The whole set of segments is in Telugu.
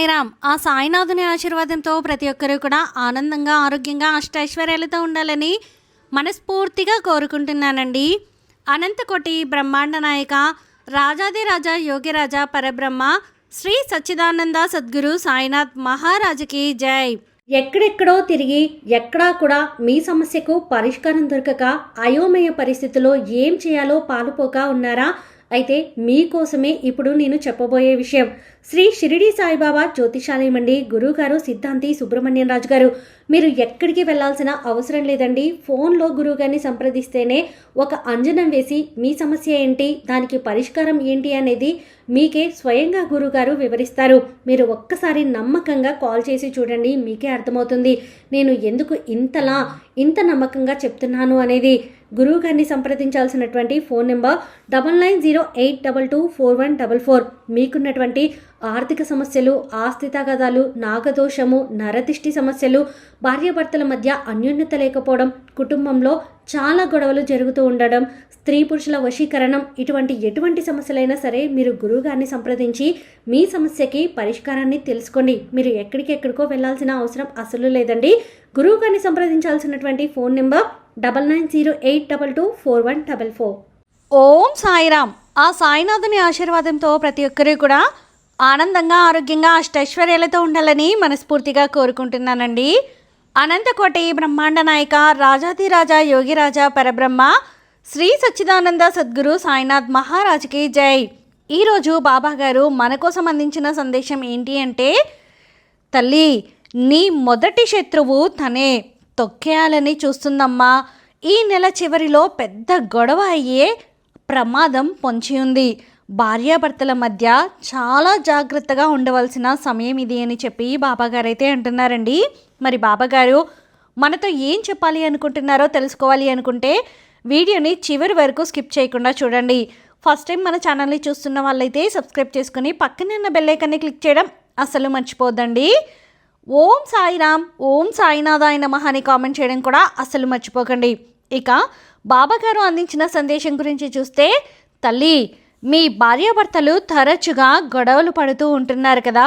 సాయిరామ్. ఆ సాయినాథుని ఆశీర్వాదంతో ప్రతి ఒక్కరూ కూడా ఆనందంగా, ఆరోగ్యంగా, అష్టైశ్వర్యాలతో ఉండాలని మనస్ఫూర్తిగా కోరుకుంటున్నానండి. అనంతకోటి బ్రహ్మాండ నాయక రాజాదిరాజా యోగిరాజా పరబ్రహ్మ శ్రీ సచ్చిదానంద సద్గురు సాయినాథ్ మహారాజుకి జై. ఎక్కడెక్కడో తిరిగి ఎక్కడా కూడా మీ సమస్యకు పరిష్కారం దొరకక అయోమయ పరిస్థితిలో ఏం చేయాలో పాలుపోక ఉన్నారా? అయితే మీకోసమే ఇప్పుడు నేను చెప్పబోయే విషయం శ్రీ షిరిడి సాయిబాబా జ్యోతిషాలయం అండి. గురువుగారు సిద్ధాంతి సుబ్రహ్మణ్యం రాజు గారు. మీరు ఎక్కడికి వెళ్లాల్సిన అవసరం లేదండి. ఫోన్లో గురువుగారిని సంప్రదిస్తేనే ఒక అంజనం వేసి మీ సమస్య ఏంటి, దానికి పరిష్కారం ఏంటి అనేది మీకే స్వయంగా గురువుగారు వివరిస్తారు. మీరు ఒక్కసారి నమ్మకంగా కాల్ చేసి చూడండి, మీకే అర్థమవుతుంది నేను ఎందుకు ఇంత నమ్మకంగా చెప్తున్నాను అనేది. గురువు గారిని సంప్రదించాల్సినటువంటి ఫోన్ నెంబర్ 9908224144. మీకున్నటువంటి ఆర్థిక సమస్యలు, ఆస్తి తగాదాలు, నాగదోషము, నరదిష్టి సమస్యలు, భార్యాభర్తల మధ్య అన్యోన్యత లేకపోవడం, కుటుంబంలో చాలా గొడవలు జరుగుతూ ఉండడం, స్త్రీ పురుషుల వశీకరణం, ఎటువంటి సమస్యలైనా సరే మీరు గురువు గారిని సంప్రదించి మీ సమస్యకి పరిష్కారాన్ని తెలుసుకోండి. మీరు ఎక్కడికో వెళ్ళాల్సిన అవసరం అసలు లేదండి. గురువు గారిని సంప్రదించాల్సినటువంటి ఫోన్ నెంబర్ 9908224144. ఓం సాయిరామ్. ఆ సాయినాథుని ఆశీర్వాదంతో ప్రతి ఒక్కరూ కూడా ఆనందంగా, ఆరోగ్యంగా, అష్టైశ్వర్యాలతో ఉండాలని మనస్ఫూర్తిగా కోరుకుంటున్నానండి. అనంతకోటి బ్రహ్మాండ నాయక రాజాదిరాజా యోగిరాజా పరబ్రహ్మ శ్రీ సచ్చిదానంద సద్గురు సాయినాథ్ మహారాజుకి జై. ఈరోజు బాబా గారు మన కోసం అందించిన సందేశం ఏంటి అంటే, తల్లి నీ మొదటి శత్రువు తనే, తొక్కేయాలని చూస్తుందమ్మా. ఈ నెల చివరిలో పెద్ద గొడవ అయ్యే ప్రమాదం పొంచి ఉంది. భార్యాభర్తల మధ్య చాలా జాగ్రత్తగా ఉండవలసిన సమయం ఇది అని చెప్పి బాబాగారు అయితే అంటున్నారండి. మరి బాబాగారు మనతో ఏం చెప్పాలి అనుకుంటున్నారో తెలుసుకోవాలి అనుకుంటే వీడియోని చివరి వరకు స్కిప్ చేయకుండా చూడండి. ఫస్ట్ టైం మన ఛానల్ని చూస్తున్న వాళ్ళైతే సబ్స్క్రైబ్ చేసుకుని పక్కనే ఉన్న బెల్ ఐకాన్ని క్లిక్ చేయడం అస్సలు మర్చిపోద్దండి. ఓం సాయిరామ్, ఓం సాయినాథాయ నమః అని కామెంట్ చేయడం కూడా అస్సలు మర్చిపోకండి. ఇక బాబాగారు అందించిన సందేశం గురించి చూస్తే, తల్లి మీ భార్యాభర్తలు తరచుగా గొడవలు పడుతూ ఉంటున్నారు కదా.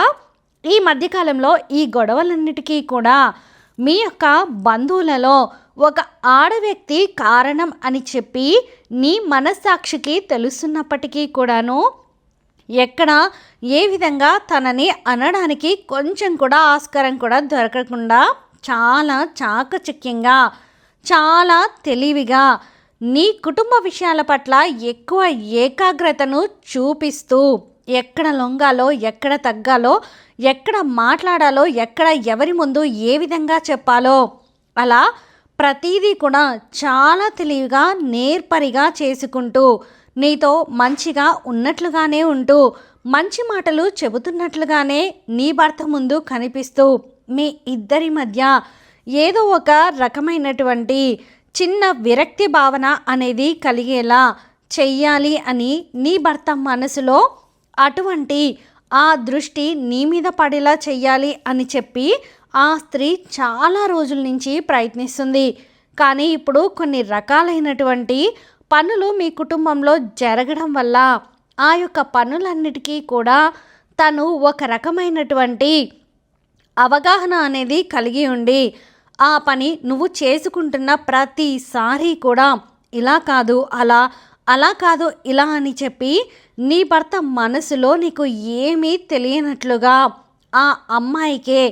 ఈ మధ్యకాలంలో ఈ గొడవలన్నిటికీ కూడా మీ యొక్క బంధువులలో ఒక ఆడ వ్యక్తి కారణం అని చెప్పి నీ మనస్సాక్షికి తెలుస్తున్నప్పటికీ కూడాను ఎక్కడ ఏ విధంగా తనని అనడానికి కొంచెం కూడా ఆస్కారం కూడా దొరకకుండా చాలా చాకచక్యంగా, చాలా తెలివిగా నీ కుటుంబ విషయాల పట్ల ఎక్కువ ఏకాగ్రతను చూపిస్తూ ఎక్కడ లొంగాలో, ఎక్కడ తగ్గాలో, ఎక్కడ మాట్లాడాలో, ఎక్కడ ఎవరి ముందు ఏ విధంగా చెప్పాలో అలా ప్రతీదీ కూడా చాలా తెలివిగా, నేర్పరిగా చేసుకుంటూ నీతో మంచిగా ఉన్నట్లుగానే ఉంటూ మంచి మాటలు చెబుతున్నట్లుగానే నీ భర్త ముందు కనిపిస్తూ మీ ఇద్దరి మధ్య ఏదో ఒక రకమైనటువంటి చిన్న విరక్తి భావన అనేది కలిగేలా చెయ్యాలి అని నీ భర్త మనసులో అటువంటి ఆ దృష్టి నీ మీద పడేలా చెయ్యాలి అని చెప్పి ఆ స్త్రీ చాలా రోజుల నుంచి ప్రయత్నిస్తుంది. కానీ ఇప్పుడు కొన్ని రకాలైనటువంటి పనులు మీ కుటుంబంలో జరగడం వల్ల ఆ యొక్క పనులన్నిటికీ కూడా తను ఒక రకమైనటువంటి అవగాహన అనేది కలిగి ఉండి ఆ పని నువ్వు చేసుకుంటున్న ప్రతిసారి కూడా ఇలా కాదు అలా, అలా కాదు ఇలా అని చెప్పి నీ భర్త మనసులో నీకు ఏమీ తెలియనట్లుగా, ఆ అమ్మాయికే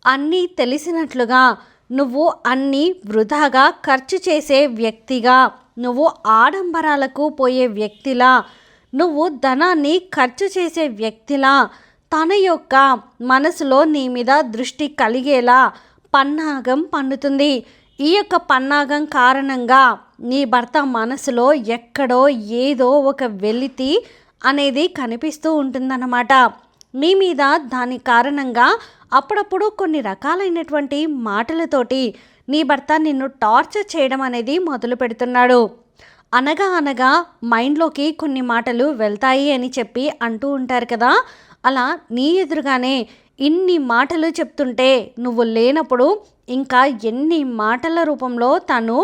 అన్నీ తెలిసినట్లుగా, నువ్వు అన్నీ వృధాగా ఖర్చు చేసే వ్యక్తిగా, నువ్వు ఆడంబరాలకు పోయే వ్యక్తిలా, నువ్వు ధనాన్ని ఖర్చు చేసే వ్యక్తిలా తన యొక్క మనసులో నీ మీద దృష్టి కలిగేలా పన్నాగం పన్నుతుంది. ఈ యొక్క పన్నాగం కారణంగా నీ భర్త మనసులో ఎక్కడో ఏదో ఒక వెలితి అనేది కనిపిస్తూ ఉంటుందన్నమాట. నీ మీద దాని కారణంగా అప్పుడప్పుడు కొన్ని రకాలైనటువంటి మాటలతోటి నీ భర్త నిన్ను టార్చర్ చేయడం అనేది మొదలు పెడుతున్నాడు. అనగా మైండ్లోకి కొన్ని మాటలు వెళ్తాయి అని చెప్పి అంటూ ఉంటారు కదా. అలా నీ ఎదురుగానే ఇన్ని మాటలు చెప్తుంటే నువ్వు లేనప్పుడు ఇంకా ఎన్ని మాటల రూపంలో తను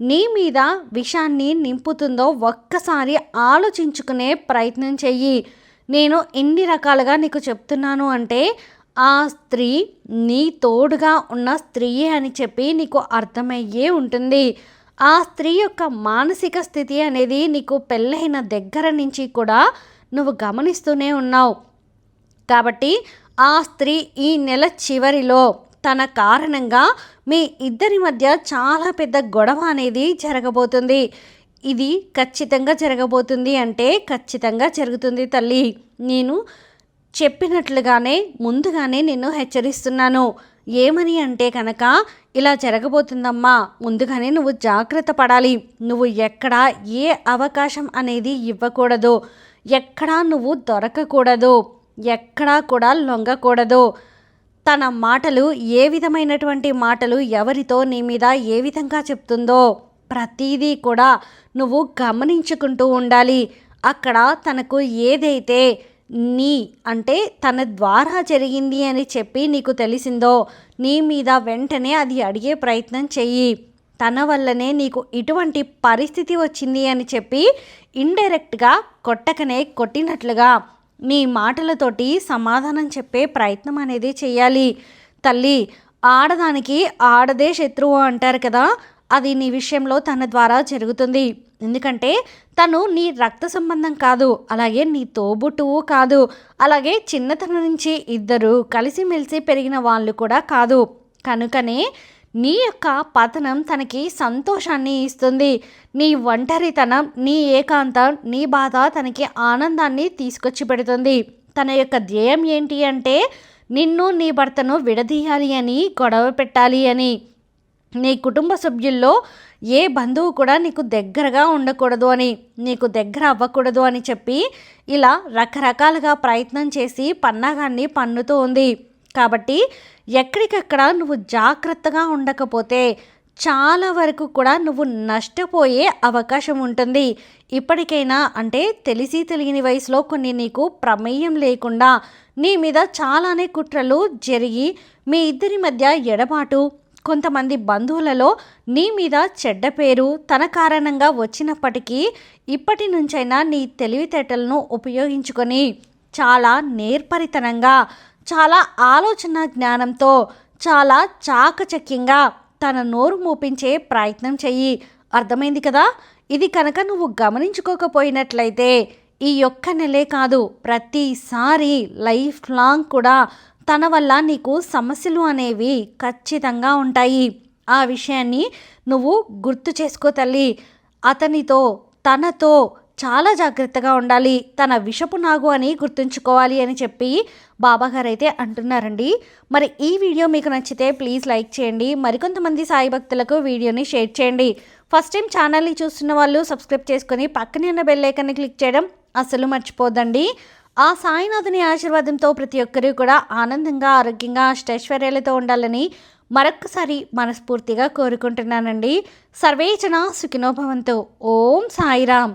నీ మీద విషాన్ని నింపుతుందో ఒక్కసారి ఆలోచించుకునే ప్రయత్నం చెయ్యి. నేను ఇన్ని రకాలుగా నీకు చెప్తున్నాను అంటే ఆ స్త్రీ నీ తోడుగా ఉన్న స్త్రీయే అని చెప్పి నీకు అర్థమయ్యే ఉంటుంది. ఆ స్త్రీ యొక్క మానసిక స్థితి అనేది నీకు పెళ్ళైన దగ్గర నుంచి కూడా నువ్వు గమనిస్తూనే ఉన్నావు. కాబట్టి ఆ స్త్రీ ఈ నెల చివరిలో తన కారణంగా మీ ఇద్దరి మధ్య చాలా పెద్ద గొడవ అనేది జరగబోతుంది. ఇది ఖచ్చితంగా జరగబోతుంది అంటే ఖచ్చితంగా జరుగుతుంది తల్లి. నేను చెప్పినట్లుగానే ముందుగానే నిన్ను హెచ్చరిస్తున్నాను. ఏమని అంటే కనుక ఇలా జరగబోతుందమ్మా, ముందుగానే నువ్వు జాగ్రత్త పడాలి. నువ్వు ఎక్కడా ఏ అవకాశం అనేది ఇవ్వకూడదు, ఎక్కడా నువ్వు దొరకకూడదు, ఎక్కడా కూడా లొంగకూడదు. తన మాటలు ఏ విధమైనటువంటి మాటలు ఎవరితో నీ మీద ఏ విధంగా చెప్తుందో ప్రతిదీ కూడా నువ్వు గమనించుకుంటూ ఉండాలి. అక్కడ తనకు ఏదైతే నీ అంటే తన ద్వారా జరిగింది అని చెప్పి నీకు తెలిసిందో నీ మీద వెంటనే అది అడిగే ప్రయత్నం చెయ్యి. తన వల్లనే నీకు ఇటువంటి పరిస్థితి వచ్చింది అని చెప్పి ఇండైరెక్ట్గా కొట్టకనే కొట్టినట్లుగా నీ మాటలతోటి సమాధానం చెప్పే ప్రయత్నం అనేది చేయాలి. తల్లి, ఆడదానికి ఆడదే శత్రువు అంటారు కదా, అది నీ విషయంలో తన ద్వారా జరుగుతుంది. ఎందుకంటే తను నీ రక్త సంబంధం కాదు, అలాగే నీ తోబుట్టువు కాదు, అలాగే చిన్నతనం నుంచి ఇద్దరు కలిసిమెలిసి పెరిగిన వాళ్ళు కూడా కాదు. కనుకనే నీ యొక్క పతనం తనకి సంతోషాన్ని ఇస్తుంది. నీ ఒంటరితనం, నీ ఏకాంతం, నీ బాధ తనకి ఆనందాన్ని తీసుకొచ్చి పెడుతుంది. తన యొక్క ధ్యేయం ఏంటి అంటే నిన్ను నీ భర్తను విడదీయాలి అని, గొడవ పెట్టాలి అని. నీ కుటుంబ సభ్యుల్లో ఏ బంధువు కూడా నీకు దగ్గరగా ఉండకూడదు అని, నీకు దగ్గర అవ్వకూడదు అని చెప్పి ఇలా రకరకాలుగా ప్రయత్నం చేసి పన్నాగాన్ని పన్నుతూ ఉంది. కాబట్టి ఎక్కడికక్కడ నువ్వు జాగ్రత్తగా ఉండకపోతే చాలా వరకు కూడా నువ్వు నష్టపోయే అవకాశం ఉంటుంది. ఇప్పటికైనా అంటే తెలిసి తెలియని వయసులో కొన్ని నీకు ప్రమేయం లేకుండా నీ మీద చాలానే కుట్రలు జరిగి మీ ఇద్దరి మధ్య ఎడబాటు, కొంతమంది బంధువులలో నీ మీద చెడ్డ పేరు తన కారణంగా వచ్చినప్పటికీ ఇప్పటి నుంచైనా నీ తెలివితేటలను ఉపయోగించుకొని చాలా నేర్పరితనంగా, చాలా ఆలోచన జ్ఞానంతో, చాలా చాకచక్యంగా తన నోరు మూపించే ప్రయత్నం చెయ్యి. అర్థమైంది కదా? ఇది కనుక నువ్వు గమనించుకోకపోయినట్లయితే ఈ ఒక్క నెలే కాదు, ప్రతిసారి లైఫ్ లాంగ్ కూడా తన వల్ల నీకు సమస్యలు అనేవి ఖచ్చితంగా ఉంటాయి. ఆ విషయాన్ని నువ్వు గుర్తు చేసుకో తల్లి. అతనితో తనతో చాలా జాగ్రత్తగా ఉండాలి, తన విషపు నాగు అని గుర్తుంచుకోవాలి అని చెప్పి బాబాగారు అయితే అంటున్నారండి. మరి ఈ వీడియో మీకు నచ్చితే ప్లీజ్ లైక్ చేయండి. మరికొంతమంది సాయి భక్తులకు వీడియోని షేర్ చేయండి. ఫస్ట్ టైం ఛానల్ని చూస్తున్న వాళ్ళు సబ్స్క్రైబ్ చేసుకొని పక్కనే ఉన్న బెల్ ఐకాన్ని క్లిక్ చేయడం అస్సలు మర్చిపోద్దండి. ఆ సాయినాథుని ఆశీర్వాదంతో ప్రతి ఒక్కరూ కూడా ఆనందంగా, ఆరోగ్యంగా, అష్టైశ్వర్యాలతో ఉండాలని మరొక్కసారి మనస్ఫూర్తిగా కోరుకుంటున్నానండి. సర్వే జన సుఖినో భవంతు. ఓం సాయిరామ్.